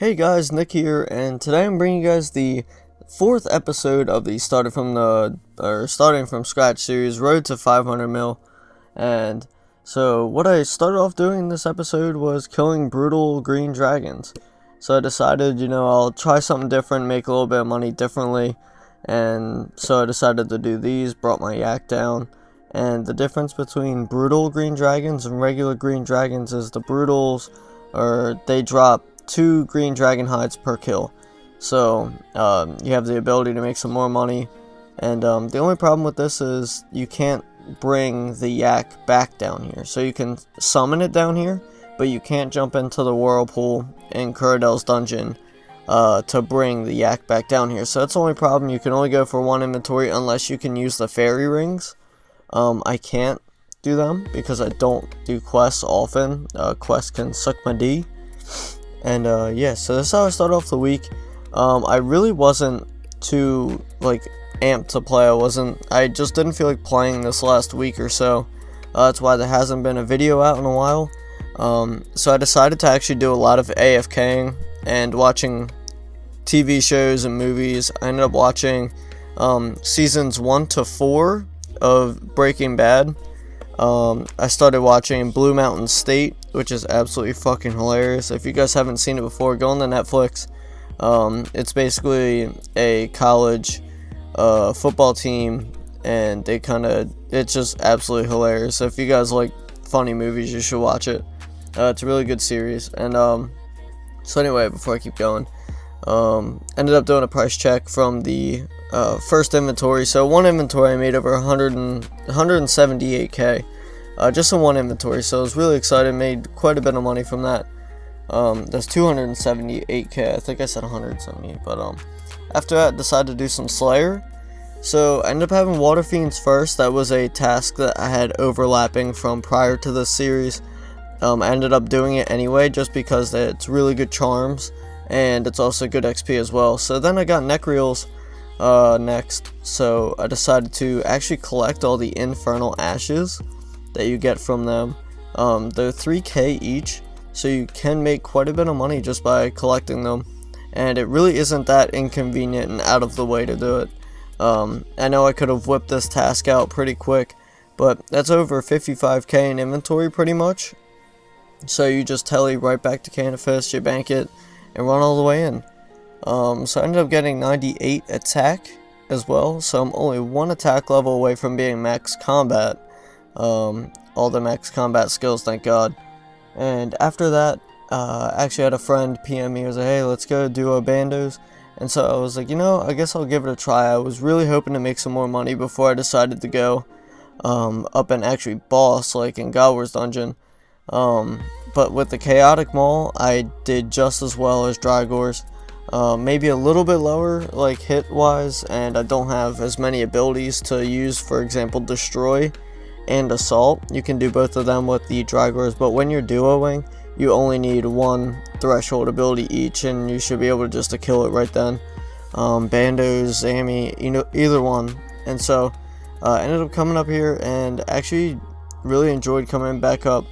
Hey guys, Nick here, and today I'm bringing you guys the fourth episode of the starting from scratch series, Road to 500 mil. And so what I started off doing in this episode was killing brutal green dragons. So I decided, I'll try something different, make a little bit of money differently. And so I decided to do these, brought my yak down. And the difference between brutal green dragons and regular green dragons is the brutals, they drop 2 green dragon hides per kill. So you have the ability to make some more money. And the only problem with this is you can't bring the yak back down here. So you can summon it down here, but you can't jump into the whirlpool in Curadel's dungeon to bring the yak back down here. So that's the only problem. You can only go for 1 inventory unless you can use the fairy rings. I can't do them because I don't do quests often. Quests can suck my D. And yeah, so this is how I started off the week. I really wasn't too amped to play. I just didn't feel like playing this last week or so. That's why there hasn't been a video out in a while. So I decided to actually do a lot of AFKing and watching TV shows and movies. I ended up watching seasons 1 to 4 of Breaking Bad. I started watching Blue Mountain State, which is absolutely fucking hilarious. If you guys haven't seen it before, go on to Netflix. It's basically a college football team, and it's just absolutely hilarious. So if you guys like funny movies, you should watch it. It's a really good series. And so anyway, before I keep going, ended up doing a price check from the first inventory. So one inventory I made over 178k just in one inventory, so I was really excited. Made quite a bit of money from that. That's 278k. I think I said 178, but after that decided to do some Slayer. So I ended up having Water Fiends first. That was a task that I had overlapping from prior to this series. I ended up doing it anyway just because it's really good charms and it's also good XP as well. So then I got Necreals next, so I decided to actually collect all the infernal ashes that you get from them. They're 3k each, so you can make quite a bit of money just by collecting them, and it really isn't that inconvenient and out of the way to do it. I know I could have whipped this task out pretty quick, but that's over 55k in inventory pretty much, so you just tele right back to Canifist, you bank it, and run all the way in. So I ended up getting 98 attack as well, so I'm only 1 attack level away from being max combat. All the max combat skills, thank God. And after that, actually had a friend PM me, he was like, hey, let's go duo bandos. And so I was like, I guess I'll give it a try. I was really hoping to make some more money before I decided to go up and actually boss like in Godwar's dungeon. But with the chaotic maul, I did just as well as Drygor's. Maybe a little bit lower hit wise, and I don't have as many abilities to use, for example destroy and assault. You can do both of them with the Drygors, but when you're duoing you only need 1 threshold ability each, and you should be able just to kill it right then. Bandos, Zami, either one. And so I ended up coming up here and actually really enjoyed coming back up,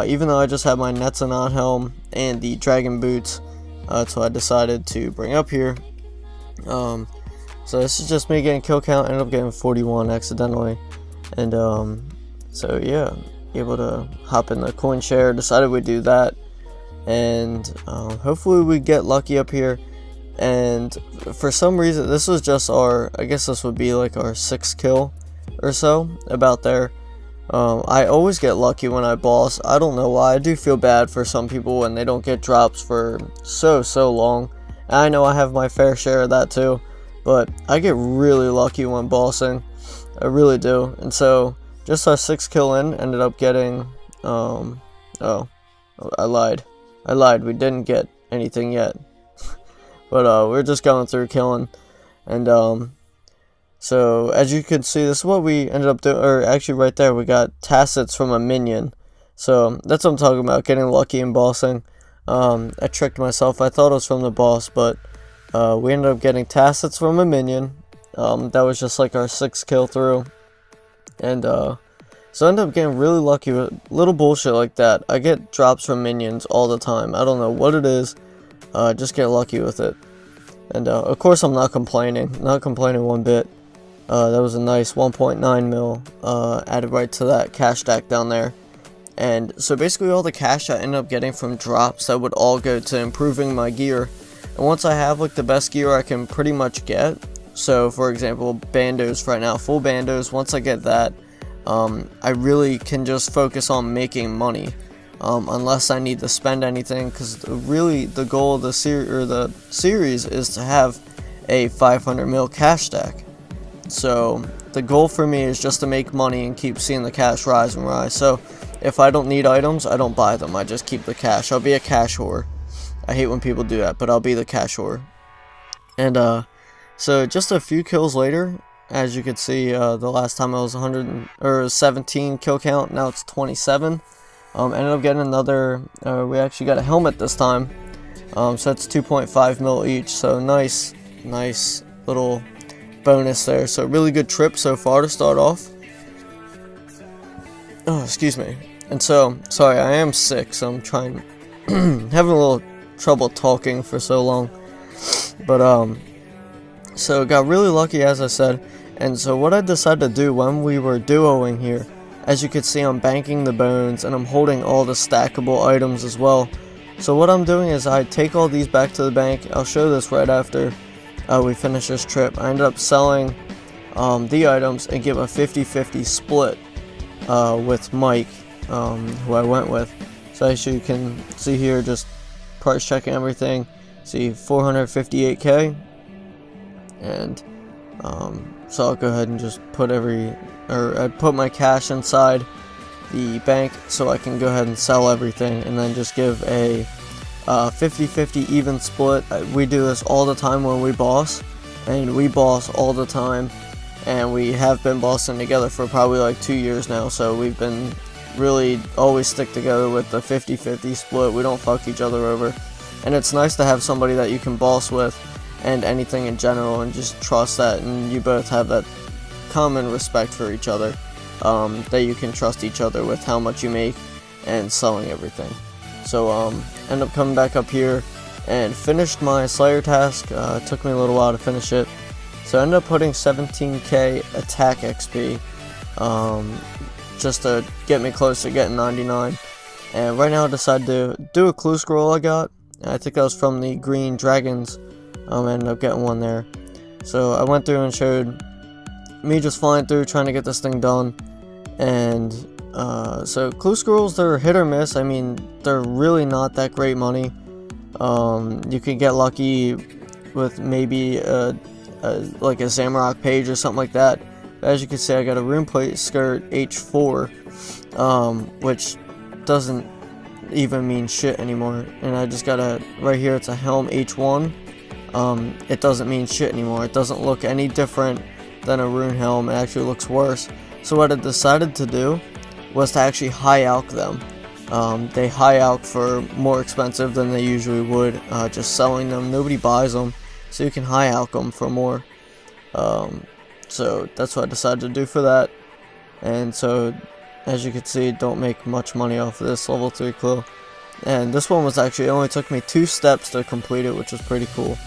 even though I just had my Netzanon helm and the dragon boots. So I decided to bring up here. So this is just me getting kill count. Ended up getting 41 accidentally, and so yeah, able to hop in the coin share. Decided we'd do that, and hopefully we get lucky up here. And for some reason, this was just I guess this would be like our 6th kill or so, about there. I always get lucky when I boss. I don't know why. I do feel bad for some people when they don't get drops for so long. And I know I have my fair share of that too, but I get really lucky when bossing. I really do. And so just our 6th kill in, ended up getting oh, I lied. We didn't get anything yet. But we're just going through killing, and so as you can see, this is what we ended up doing. Or actually right there we got tacits from a minion. So that's what I'm talking about, getting lucky and bossing. I tricked myself. I thought it was from the boss, but we ended up getting tacits from a minion. That was just like our 6th kill through. And so I ended up getting really lucky with little bullshit like that. I get drops from minions all the time. I don't know what it is. just get lucky with it. And of course I'm not complaining one bit. That was a nice 1.9 mil added right to that cash stack down there. And so basically all the cash I ended up getting from drops, that would all go to improving my gear. And once I have like the best gear I can pretty much get, so for example bandos right now, full bandos, once I get that, I really can just focus on making money, unless I need to spend anything, because really the goal of the series is to have a 500 mil cash stack. So the goal for me is just to make money and keep seeing the cash rise and rise. So if I don't need items, I don't buy them, I just keep the cash. I'll be a cash whore. I hate when people do that, but I'll be the cash whore. And so just a few kills later, as you can see, the last time I was 117 kill count, now it's 27. Ended up getting another, we actually got a helmet this time, so that's 2.5 mil each, so nice little bonus there. So really good trip so far to start off. Oh, excuse me. And so, sorry, I am sick, so I'm trying, having a little trouble talking for so long. But, so got really lucky, as I said. And so what I decided to do when we were duoing here, as you can see, I'm banking the bones and I'm holding all the stackable items as well. So what I'm doing is I take all these back to the bank. I'll show this right after we finish this trip. I ended up selling the items and give a 50-50 split with Mike, who I went with. So as you can see here, just price checking everything. See 458k, and so I'll go ahead and just put I put my cash inside the bank so I can go ahead and sell everything, and then just give a 50-50 even split. We do this all the time when we boss, and we boss all the time, and we have been bossing together for probably like 2 years now, so we've been really always stick together with the 50-50 split. We don't fuck each other over, and it's nice to have somebody that you can boss with and anything in general, and just trust that, and you both have that common respect for each other, that you can trust each other with how much you make and selling everything. So end up coming back up here and finished my Slayer task. It took me a little while to finish it, so I ended up putting 17k attack XP, just to get me close to getting 99. And right now I decided to do a clue scroll I got. I think that was from the Green Dragons. I ended up getting one there. So I went through and showed me just flying through trying to get this thing done. And so clue scrolls, they're hit or miss. I mean, they're really not that great money. You can get lucky with maybe like a Zamrock page or something like that. But as you can see, I got a rune plate skirt H4, which doesn't even mean shit anymore. And I just got a, right here it's a helm H1. It doesn't mean shit anymore. It doesn't look any different than a rune helm. It actually looks worse. So what I decided to do was to actually high alch them. They high alch for more expensive than they usually would, just selling them. Nobody buys them, so you can high alch them for more. So that's what I decided to do for that. And so as you can see, don't make much money off of this level 3 clue. And this one was actually, it only took me 2 steps to complete it, which was pretty cool.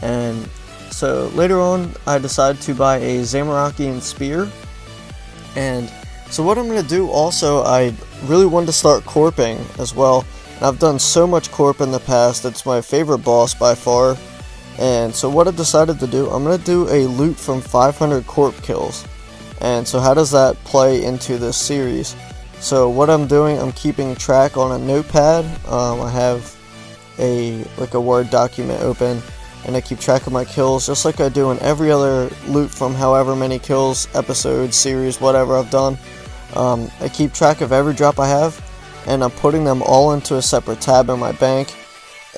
And so later on I decided to buy a Zamorakian spear. And so what I'm going to do also, I really wanted to start corping as well. And I've done so much corp in the past, it's my favorite boss by far. And so what I decided to do, I'm going to do a loot from 500 corp kills. And so how does that play into this series? So what I'm doing, I'm keeping track on a notepad. I have a Word document open, and I keep track of my kills just like I do in every other loot from however many kills, episode, series, whatever I've done. I keep track of every drop I have, and I'm putting them all into a separate tab in my bank.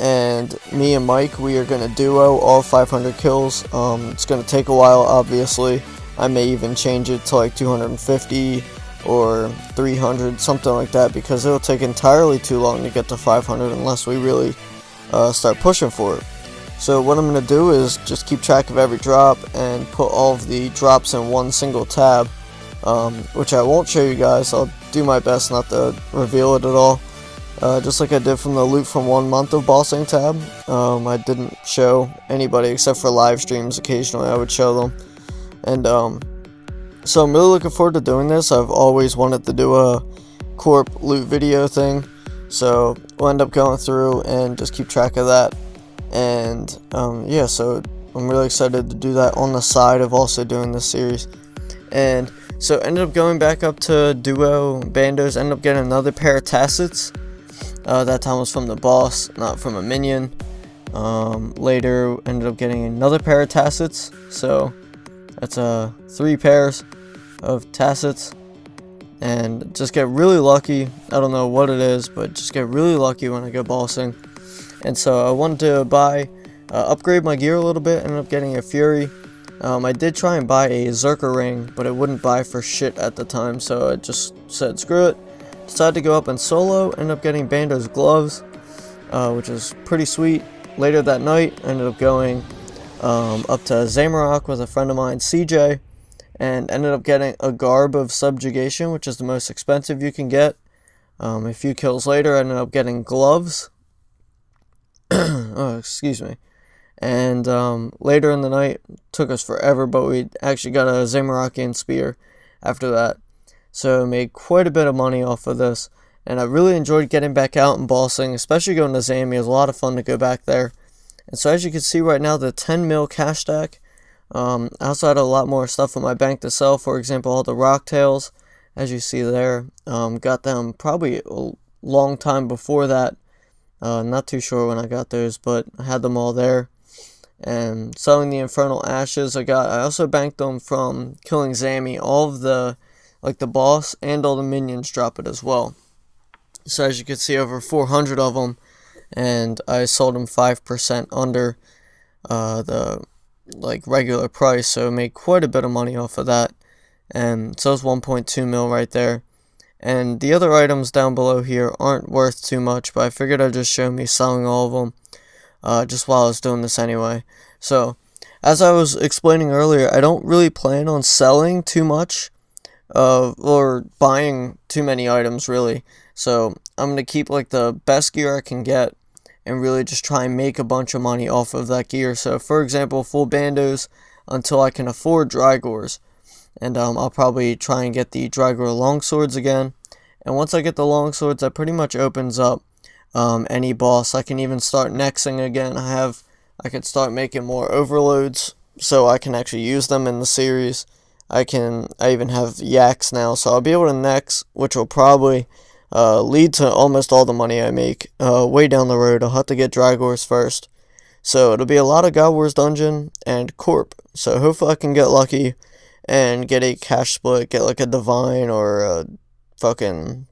And me and Mike, we are going to duo all 500 kills. It's going to take a while, obviously. I may even change it to like 250 or 300, something like that, because it'll take entirely too long to get to 500 unless we really start pushing for it. So what I'm going to do is just keep track of every drop and put all of the drops in one single tab, which I won't show you guys. I'll do my best not to reveal it at all. just like I did from the loot from 1 month of bossing tab. I didn't show anybody except for live streams. Occasionally I would show them. And so I'm really looking forward to doing this. I've always wanted to do a corp loot video thing, so we'll end up going through and just keep track of that. And yeah, so I'm really excited to do that on the side of also doing this series. And so ended up going back up to duo bandos, ended up getting another pair of tacets. That time was from the boss, not from a minion. Later ended up getting another pair of tacets, so that's 3 pairs of tacets. And just get really lucky. I don't know what it is, but just get really lucky when I go bossing. And so I wanted to buy, upgrade my gear a little bit. Ended up getting a Fury. I did try and buy a Zerker ring, but it wouldn't buy for shit at the time, so I just said screw it. Decided to go up in solo. Ended up getting Bando's gloves, which is pretty sweet. Later that night, I ended up going up to Zamorak with a friend of mine, CJ, and ended up getting a Garb of Subjugation, which is the most expensive you can get. A few kills later, I ended up getting gloves. Oh, excuse me. And later in the night, took us forever, but we actually got a Zamorakian spear after that. So made quite a bit of money off of this, and I really enjoyed getting back out and bossing, especially going to Zami. It was a lot of fun to go back there. And so as you can see right now, the 10 mil cash stack. I also had a lot more stuff in my bank to sell. For example, all the rock tails, as you see there. Got them probably a long time before that. Not too sure when I got those, but I had them all there. And selling the infernal ashes, I also banked them from killing Zami. All of the, like the boss and all the minions drop it as well. So as you can see, over 400 of them, and I sold them 5% under the like regular price, so made quite a bit of money off of that. And so it's 1.2 mil right there. And the other items down below here aren't worth too much, but I figured I'd just show me selling all of them just while I was doing this anyway. So as I was explaining earlier, I don't really plan on selling too much or buying too many items really. So I'm going to keep like the best gear I can get and really just try and make a bunch of money off of that gear. So for example, full bandos until I can afford Drygors. And I'll probably try and get the Drygor longswords again. And once I get the longswords, that pretty much opens up any boss. I can even start nexing again. I could start making more overloads so I can actually use them in the series. I even have yaks now, so I'll be able to nex, which will probably lead to almost all the money I make way down the road. I'll have to get Drygors first. So it'll be a lot of God Wars Dungeon and Corp. So hopefully I can get lucky and get a cash split, get like a Divine or a fucking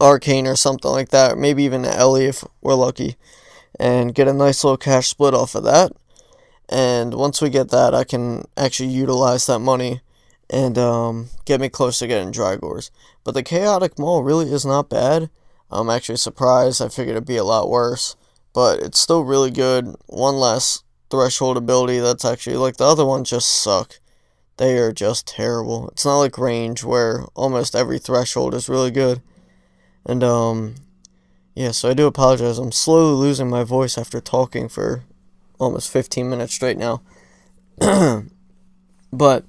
Arcane or something like that, maybe even an Ellie if we're lucky, and get a nice little cash split off of that. And once we get that, I can actually utilize that money and get me close to getting Drygors. But the Chaotic Maul really is not bad. I'm actually surprised. I figured it'd be a lot worse, but it's still really good. One less threshold ability. That's actually, like, the other ones just suck. They are just terrible. It's not like range where almost every threshold is really good. And yeah, so I do apologize. I'm slowly losing my voice after talking for almost 15 minutes straight now. But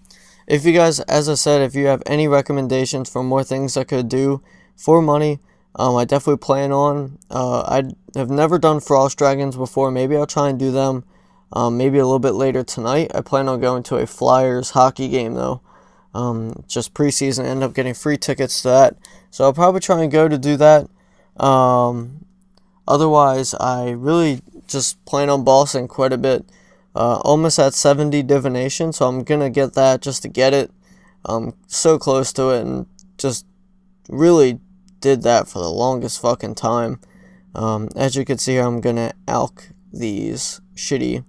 if you guys, as I said, if you have any recommendations for more things I could do for money, I definitely plan on. I have never done Frost Dragons before. Maybe I'll try and do them maybe a little bit later tonight. I plan on going to a Flyers hockey game though. Just preseason, end up getting free tickets to that. So I'll probably try and go to do that. Otherwise, I really just plan on bossing quite a bit. Almost at 70 divination, so I'm gonna get that just to get it. So close to it, and just really did that for the longest fucking time. As you can see here, I'm gonna alch these shitty